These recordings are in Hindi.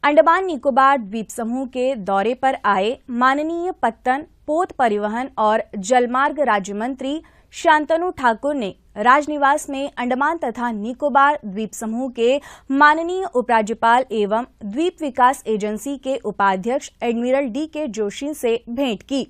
अंडमान निकोबार द्वीप समूह के दौरे पर आए माननीय पत्तन, पोत परिवहन और जलमार्ग राज्य मंत्री शांतनु ठाकुर ने राजनिवास में अंडमान तथा निकोबार द्वीप समूह के माननीय उपराज्यपाल एवं द्वीप विकास एजेंसी के उपाध्यक्ष एडमिरल डी.के. जोशी से भेंट की।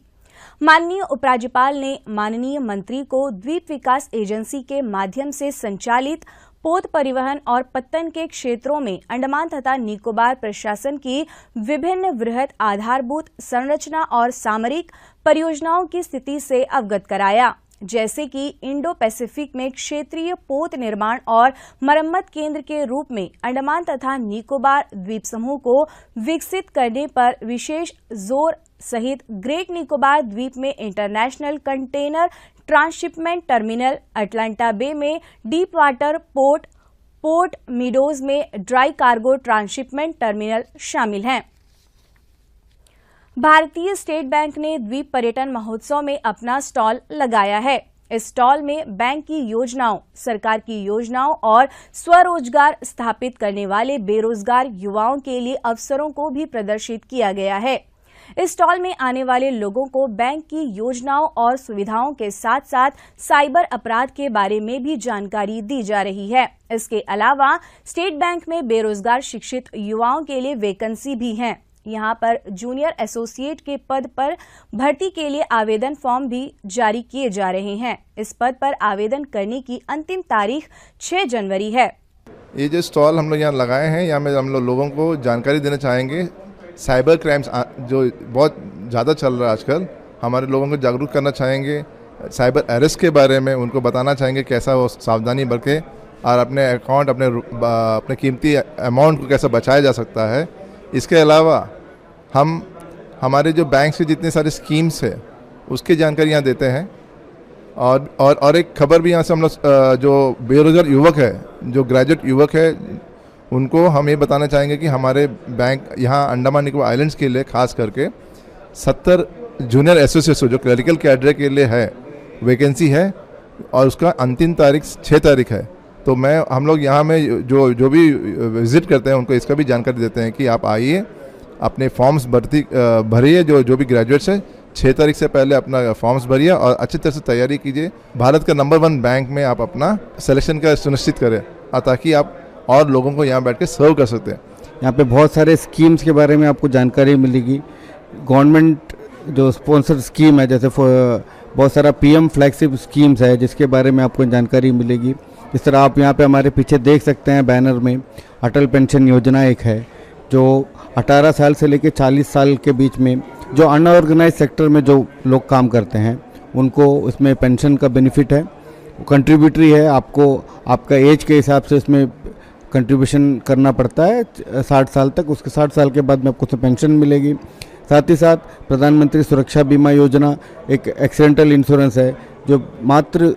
माननीय उपराज्यपाल ने माननीय मंत्री को द्वीप विकास एजेंसी के माध्यम से संचालित पोत परिवहन और पत्तन के क्षेत्रों में अंडमान तथा निकोबार प्रशासन की विभिन्न वृहद आधारभूत संरचना और सामरिक परियोजनाओं की स्थिति से अवगत कराया, जैसे कि इंडो पैसिफिक में क्षेत्रीय पोत निर्माण और मरम्मत केंद्र के रूप में अंडमान तथा निकोबार द्वीप समूह को विकसित करने पर विशेष जोर सहित ग्रेट निकोबार द्वीप में international container transshipment terminal, Atlanta bay में deep water port, port Meadows में ड्राई कार्गो ट्रांसशिपमेंट टर्मिनल शामिल हैं। भारतीय स्टेट बैंक ने द्वीप पर्यटन महोत्सव में अपना स्टॉल लगाया है। इस स्टॉल में बैंक की योजनाओं, सरकार की योजनाओं और स्वरोजगार स्थापित करने वाले बेरोजगार युवाओं के लिए अवसरों को भी प्रदर्शित किया गया है। इस स्टॉल में आने वाले लोगों को बैंक की योजनाओं और सुविधाओं के साथ साथ साइबर अपराध के बारे में भी जानकारी दी जा रही है। इसके अलावा स्टेट बैंक में बेरोजगार शिक्षित युवाओं के लिए वैकेंसी भी हैं। यहां पर जूनियर एसोसिएट के पद पर भर्ती के लिए आवेदन फॉर्म भी जारी किए जा रहे हैं। इस पद पर आवेदन करने की अंतिम तारीख 6 जनवरी है। ये जो स्टॉल हम लोग यहाँ लगाए हैं, यहाँ में हम लोगों को जानकारी देना चाहेंगे। साइबर क्राइम्स जो बहुत ज़्यादा चल रहा है आजकल, हमारे लोगों को जागरूक करना चाहेंगे। साइबर अरेस्ट के बारे में उनको बताना चाहेंगे कैसा वो सावधानी बरते और अपने अकाउंट, अपने कीमती अमाउंट को कैसे बचाया जा सकता है। इसके अलावा हम हमारे जो बैंक से जितने सारे स्कीम्स है उसकी जानकारी यहाँ देते हैं। और एक खबर भी यहाँ से हम लोग जो बेरोजगार युवक है, जो ग्रेजुएट युवक है, उनको हम ये बताना चाहेंगे कि हमारे बैंक यहाँ अंडमान निकोबार आइलैंड्स के लिए खास करके 70 जूनियर एसोसिएट जो क्लरिकल कैडर के लिए है वैकेंसी है और उसका अंतिम तारीख 6 तारीख है। तो हम लोग यहाँ में जो भी विजिट करते हैं उनको इसका भी जानकारी देते हैं कि आप आइए, अपने फॉर्म्स भरिए। जो भी ग्रेजुएट्स है 6 तारीख से पहले अपना फॉर्म्स भरिए और अच्छी तरह से तैयारी कीजिए। भारत का नंबर 1 बैंक में आप अपना सिलेक्शन का सुनिश्चित करें ताकि आप और लोगों को यहाँ बैठ के सर्व कर सकते हैं। यहाँ पे बहुत सारे स्कीम्स के बारे में आपको जानकारी मिलेगी। गवर्नमेंट जो स्पॉन्सर स्कीम है, जैसे बहुत सारा पीएम फ्लैगशिप स्कीम्स है जिसके बारे में आपको जानकारी मिलेगी। इस तरह आप यहाँ पे हमारे पीछे देख सकते हैं बैनर में अटल पेंशन योजना एक है जो 18 साल से लेकर 40 साल के बीच में जो अनऑर्गेनाइज सेक्टर में जो लोग काम करते हैं उनको इसमें पेंशन का बेनिफिट है। कंट्रीब्यूटरी है, आपको आपका एज के हिसाब से इसमें कंट्रीब्यूशन करना पड़ता है 60 साल तक। उसके 60 साल के बाद में आपको पेंशन मिलेगी। साथ ही साथ प्रधानमंत्री सुरक्षा बीमा योजना एक एक्सीडेंटल इंश्योरेंस है जो मात्र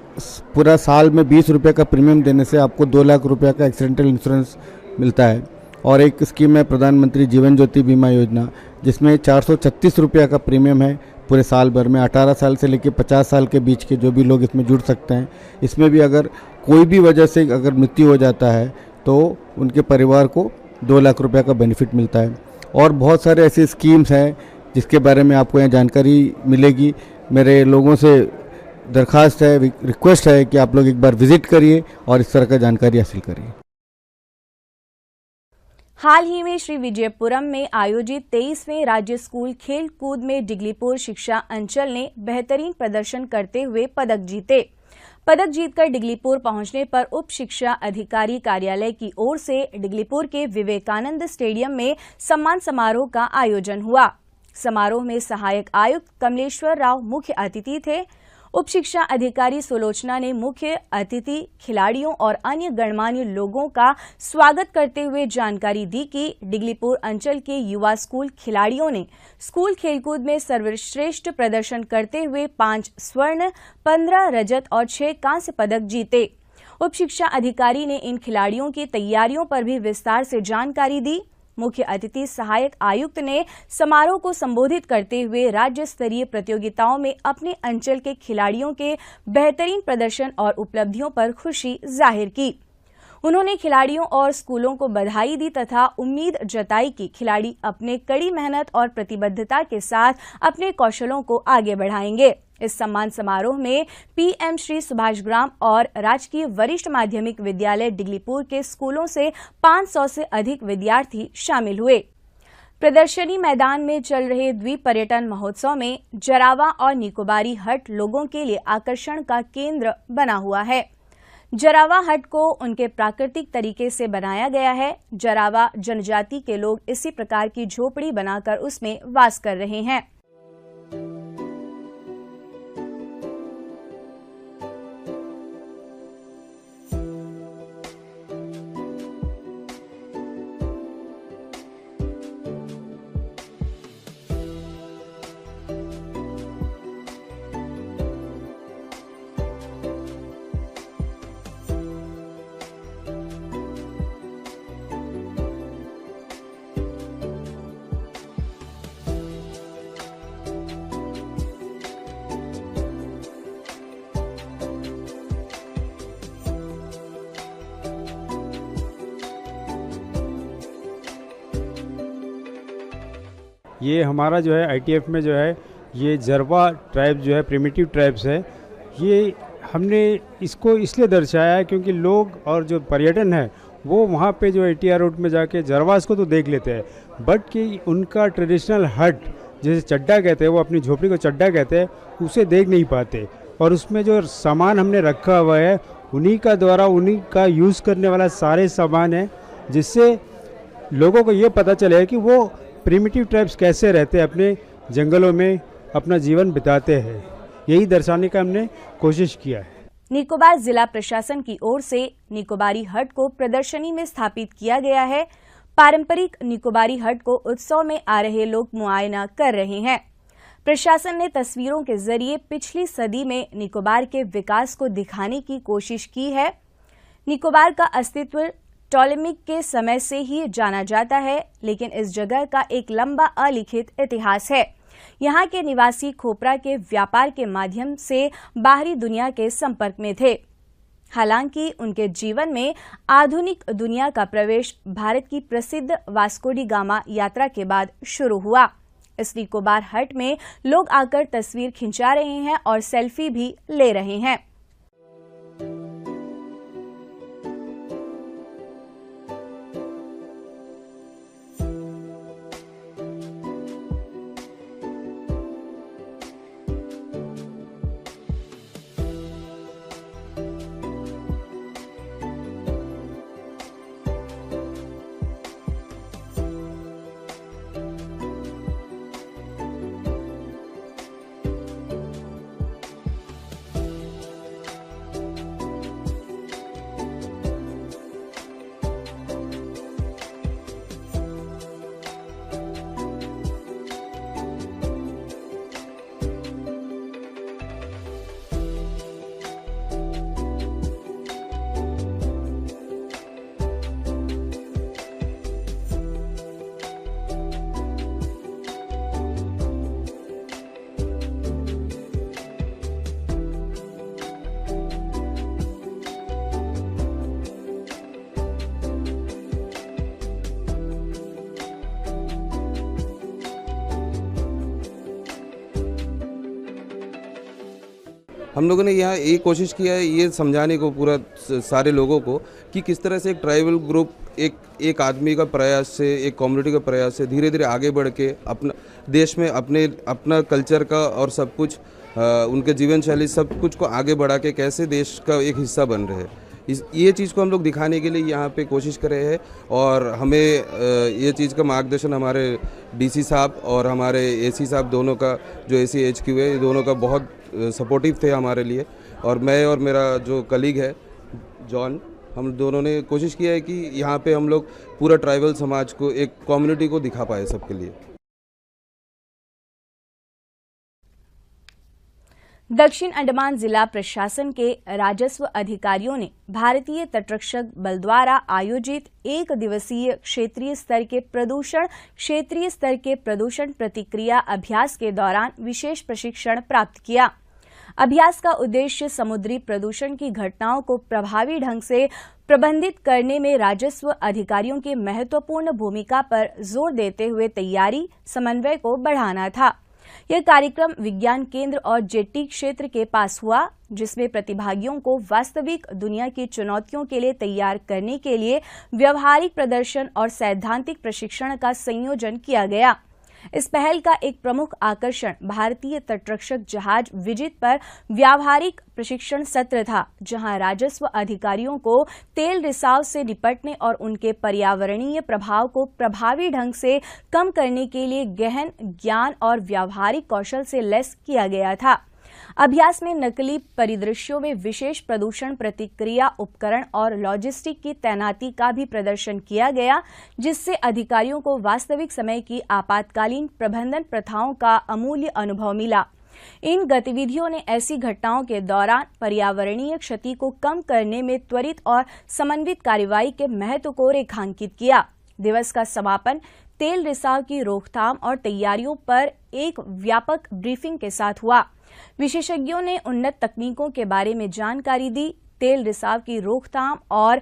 पूरा साल में 20 रुपये का प्रीमियम देने से आपको 2 लाख रुपये का एक्सीडेंटल इंश्योरेंस मिलता है। और एक स्कीम है प्रधानमंत्री जीवन ज्योति बीमा योजना जिसमें 436 रुपये का प्रीमियम है पूरे साल भर में। 18 साल से लेकर 50 साल के बीच के जो भी लोग इसमें जुड़ सकते हैं। इसमें भी अगर कोई भी वजह से अगर मृत्यु हो जाता है तो उनके परिवार को 2 लाख रुपये का बेनिफिट मिलता है। और बहुत सारे ऐसे स्कीम्स हैं जिसके बारे में आपको यहाँ जानकारी मिलेगी। मेरे लोगों से दरख्वास्त है, रिक्वेस्ट है कि आप लोग एक बार विजिट करिए और इस तरह का जानकारी हासिल करिए। हाल ही में श्री विजयपुरम में आयोजित 23वें राज्य स्कूल खेल कूद में डिगलीपुर शिक्षा अंचल ने बेहतरीन प्रदर्शन करते हुए पदक जीते। पदक जीतकर डिगलीपुर पहुंचने पर उप शिक्षा अधिकारी कार्यालय की ओर से डिगलीपुर के विवेकानंद स्टेडियम में सम्मान समारोह का आयोजन हुआ। समारोह में सहायक आयुक्त कमलेश्वर राव मुख्य अतिथि थे। उप शिक्षा अधिकारी सुलोचना ने मुख्य अतिथि खिलाड़ियों और अन्य गणमान्य लोगों का स्वागत करते हुए जानकारी दी कि डिगलीपुर अंचल के युवा स्कूल खिलाड़ियों ने स्कूल खेलकूद में सर्वश्रेष्ठ प्रदर्शन करते हुए 5 स्वर्ण, 15 रजत और 6 कांस्य पदक जीते। उप शिक्षा अधिकारी ने इन खिलाड़ियों की तैयारियों पर भी विस्तार से जानकारी दी। मुख्य अतिथि सहायक आयुक्त ने समारोह को संबोधित करते हुए राज्य स्तरीय प्रतियोगिताओं में अपने अंचल के खिलाड़ियों के बेहतरीन प्रदर्शन और उपलब्धियों पर खुशी जाहिर की। उन्होंने खिलाड़ियों और स्कूलों को बधाई दी तथा उम्मीद जताई कि खिलाड़ी अपने कड़ी मेहनत और प्रतिबद्धता के साथ अपने कौशलों को आगे बढ़ाएंगे। इस सम्मान समारोह में पीएम श्री सुभाष ग्राम और राजकीय वरिष्ठ माध्यमिक विद्यालय डिगलीपुर के स्कूलों से 500 से अधिक विद्यार्थी शामिल हुए। प्रदर्शनी मैदान में चल रहे द्वीप पर्यटन महोत्सव में जरावा और निकोबारी हट लोगों के लिए आकर्षण का केंद्र बना हुआ है। जरावा हट को उनके प्राकृतिक तरीके से बनाया गया है। जरावा जनजाति के लोग इसी प्रकार की झोपड़ी बनाकर उसमें वास कर रहे हैं। ये हमारा जो है आईटीएफ में जो है ये जरवा ट्राइब जो है प्रिमिटिव ट्राइब्स है। ये हमने इसको इसलिए दर्शाया है क्योंकि लोग और जो पर्यटन है वो वहाँ पे जो एटीआर रोड में जाके जरवास को तो देख लेते हैं, बट कि उनका ट्रेडिशनल हट जैसे चड्डा कहते हैं, वो अपनी झोपड़ी को चड्डा कहते हैं, उसे देख नहीं पाते। और उसमें जो सामान हमने रखा हुआ है उन्हीं का द्वारा उन्हीं का यूज़ करने वाला सारे सामान है, जिससे लोगों को ये पता चले कि वो प्रिमिटिव ट्राइब्स कैसे रहते हैं, अपने जंगलों में अपना जीवन बिताते हैं। यही दर्शाने का हमने कोशिश किया है। निकोबार जिला प्रशासन की ओर से निकोबारी हट को प्रदर्शनी में स्थापित किया गया है। पारंपरिक निकोबारी हट को उत्सव में आ रहे लोग मुआयना कर रहे हैं। प्रशासन ने तस्वीरों के जरिए पिछली सदी में निकोबार के विकास को दिखाने की कोशिश की है। निकोबार का अस्तित्व टॉलेमिक के समय से ही जाना जाता है, लेकिन इस जगह का एक लंबा अलिखित इतिहास है। यहाँ के निवासी खोपरा के व्यापार के माध्यम से बाहरी दुनिया के संपर्क में थे। हालांकि उनके जीवन में आधुनिक दुनिया का प्रवेश भारत की प्रसिद्ध वास्को डी गामा यात्रा के बाद शुरू हुआ। इस निकोबार हट में लोग आकर तस्वीर खिंचा रहे हैं और सेल्फी भी ले रहे हैं। हम लोगों ने यहाँ ये कोशिश किया है ये समझाने को पूरा सारे लोगों को कि किस तरह से एक ट्राइबल ग्रुप एक आदमी का प्रयास से, एक कम्युनिटी का प्रयास से धीरे धीरे आगे बढ़ के अपना देश में अपना कल्चर का और सब कुछ उनके जीवन शैली सब कुछ को आगे बढ़ा के कैसे देश का एक हिस्सा बन रहे हैं। ये चीज़ को हम लोग दिखाने के लिए यहाँ पे कोशिश कर रहे हैं। और हमें ये चीज़ का मार्गदर्शन हमारे डीसी साहब और हमारे एसी साहब दोनों का, जो एसी HQ है, ये दोनों का बहुत सपोर्टिव थे हमारे लिए। और मैं और मेरा जो कलीग है जॉन, हम दोनों ने कोशिश किया है कि यहाँ पे हम लोग पूरा ट्राइबल समाज को, एक कम्युनिटी को दिखा पाए सबके लिए। दक्षिण अंडमान जिला प्रशासन के राजस्व अधिकारियों ने भारतीय तटरक्षक बल द्वारा आयोजित 1 दिवसीय क्षेत्रीय स्तर के प्रदूषण प्रतिक्रिया अभ्यास के दौरान विशेष प्रशिक्षण प्राप्त किया। अभ्यास का उद्देश्य समुद्री प्रदूषण की घटनाओं को प्रभावी ढंग से प्रबंधित करने में राजस्व अधिकारियों की महत्वपूर्ण भूमिका पर जोर देते हुए तैयारी समन्वय को बढ़ाना था। यह कार्यक्रम विज्ञान केंद्र और जेट्टी क्षेत्र के पास हुआ, जिसमें प्रतिभागियों को वास्तविक दुनिया की चुनौतियों के लिए तैयार करने के लिए व्यवहारिक प्रदर्शन और सैद्धांतिक प्रशिक्षण का संयोजन किया गया। इस पहल का एक प्रमुख आकर्षण भारतीय तटरक्षक जहाज विजित पर व्यावहारिक प्रशिक्षण सत्र था, जहां राजस्व अधिकारियों को तेल रिसाव से निपटने और उनके पर्यावरणीय प्रभाव को प्रभावी ढंग से कम करने के लिए गहन ज्ञान और व्यावहारिक कौशल से लैस किया गया था। अभ्यास में नकली परिदृश्यों में विशेष प्रदूषण प्रतिक्रिया उपकरण और लॉजिस्टिक की तैनाती का भी प्रदर्शन किया गया, जिससे अधिकारियों को वास्तविक समय की आपातकालीन प्रबंधन प्रथाओं का अमूल्य अनुभव मिला। इन गतिविधियों ने ऐसी घटनाओं के दौरान पर्यावरणीय क्षति को कम करने में त्वरित और समन्वित कार्रवाई के महत्व को रेखांकित किया। दिवस का समापन तेल रिसाव की रोकथाम और तैयारियों पर एक व्यापक ब्रीफिंग के साथ हुआ। विशेषज्ञों ने उन्नत तकनीकों के बारे में जानकारी दी, तेल रिसाव की रोकथाम और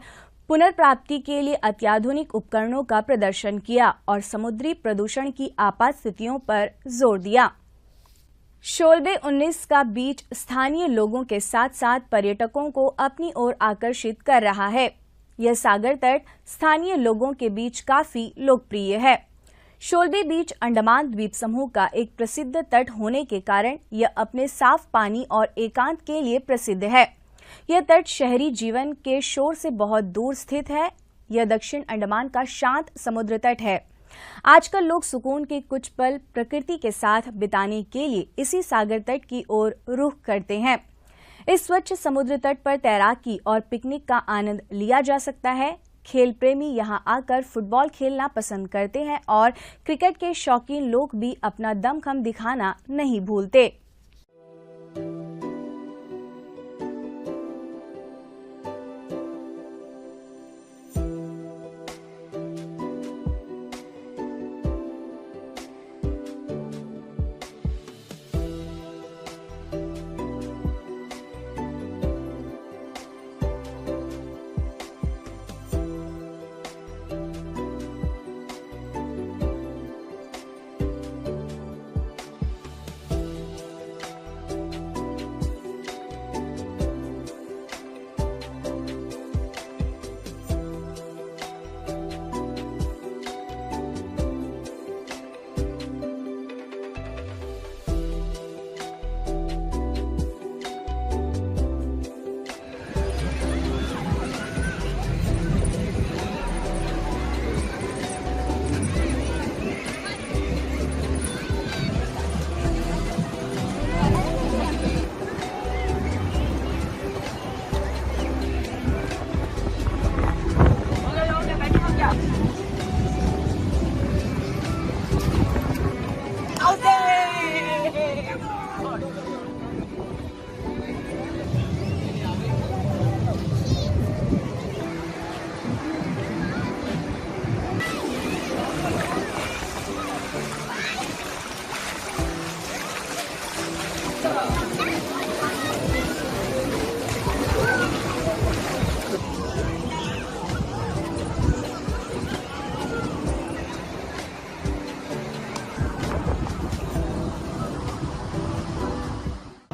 पुनर्प्राप्ति के लिए अत्याधुनिक उपकरणों का प्रदर्शन किया और समुद्री प्रदूषण की आपात स्थितियों पर जोर दिया। शोलबे 19 का बीच स्थानीय लोगों के साथ साथ पर्यटकों को अपनी ओर आकर्षित कर रहा है। यह सागर तट स्थानीय लोगों के बीच काफी लोकप्रिय है। शोलबे बीच अंडमान द्वीप समूह का एक प्रसिद्ध तट होने के कारण यह अपने साफ पानी और एकांत के लिए प्रसिद्ध है। यह तट शहरी जीवन के शोर से बहुत दूर स्थित है। यह दक्षिण अंडमान का शांत समुद्र तट है। आजकल लोग सुकून के कुछ पल प्रकृति के साथ बिताने के लिए इसी सागर तट की ओर रुख करते हैं। इस स्वच्छ समुद्र तट पर तैराकी और पिकनिक का आनंद लिया जा सकता है। खेल प्रेमी यहां आकर फुटबॉल खेलना पसंद करते हैं और क्रिकेट के शौकीन लोग भी अपना दमखम दिखाना नहीं भूलते।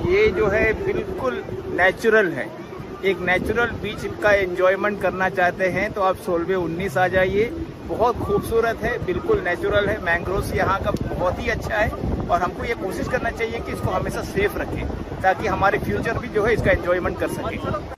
ये जो है बिल्कुल नेचुरल है। एक नेचुरल बीच का एंजॉयमेंट करना चाहते हैं तो आप शोलबे 19 आ जाइए। बहुत खूबसूरत है, बिल्कुल नेचुरल है। मैंग्रोव्स यहाँ का बहुत ही अच्छा है और हमको ये कोशिश करना चाहिए कि इसको हमेशा सेफ रखें ताकि हमारे फ्यूचर भी जो है इसका एंजॉयमेंट कर सकें।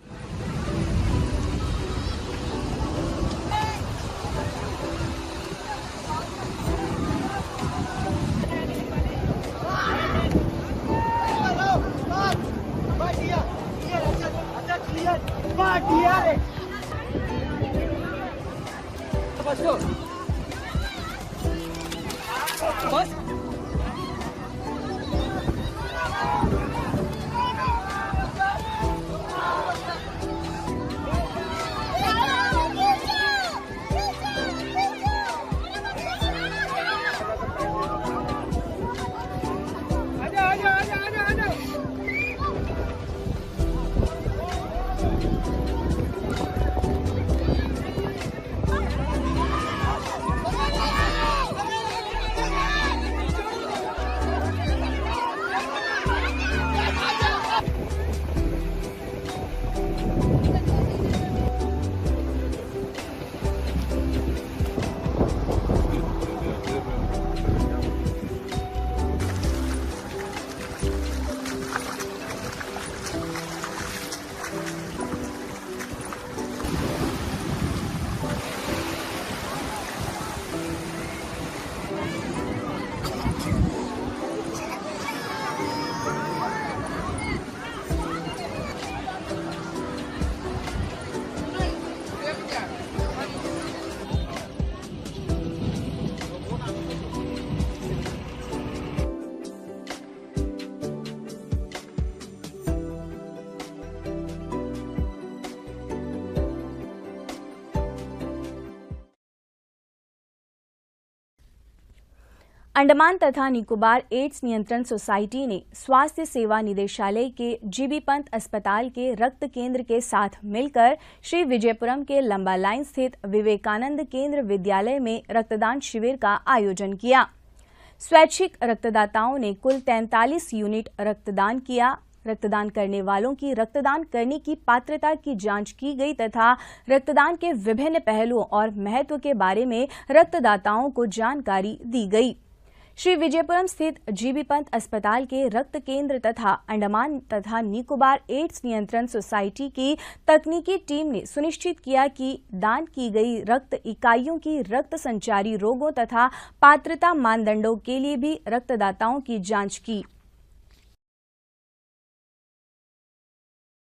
अंडमान तथा निकोबार एड्स नियंत्रण सोसाइटी ने स्वास्थ्य सेवा निदेशालय के जीबी पंत अस्पताल के रक्त केंद्र के साथ मिलकर श्री विजयपुरम के लंबा लाइन स्थित विवेकानंद केंद्र विद्यालय में रक्तदान शिविर का आयोजन किया। स्वैच्छिक रक्तदाताओं ने कुल 43 यूनिट रक्तदान किया। रक्तदान करने वालों की रक्तदान करने की पात्रता की जांच की गई तथा रक्तदान के विभिन्न पहलुओं और महत्व के बारे में रक्तदाताओं को जानकारी दी गई। श्री विजयपुरम स्थित जीबी पंत अस्पताल के रक्त केंद्र तथा अंडमान तथा निकोबार एड्स नियंत्रण सोसाइटी की तकनीकी टीम ने सुनिश्चित किया कि दान की गई रक्त इकाइयों की रक्त संचारी रोगों तथा पात्रता मानदंडों के लिए भी रक्तदाताओं की जांच की।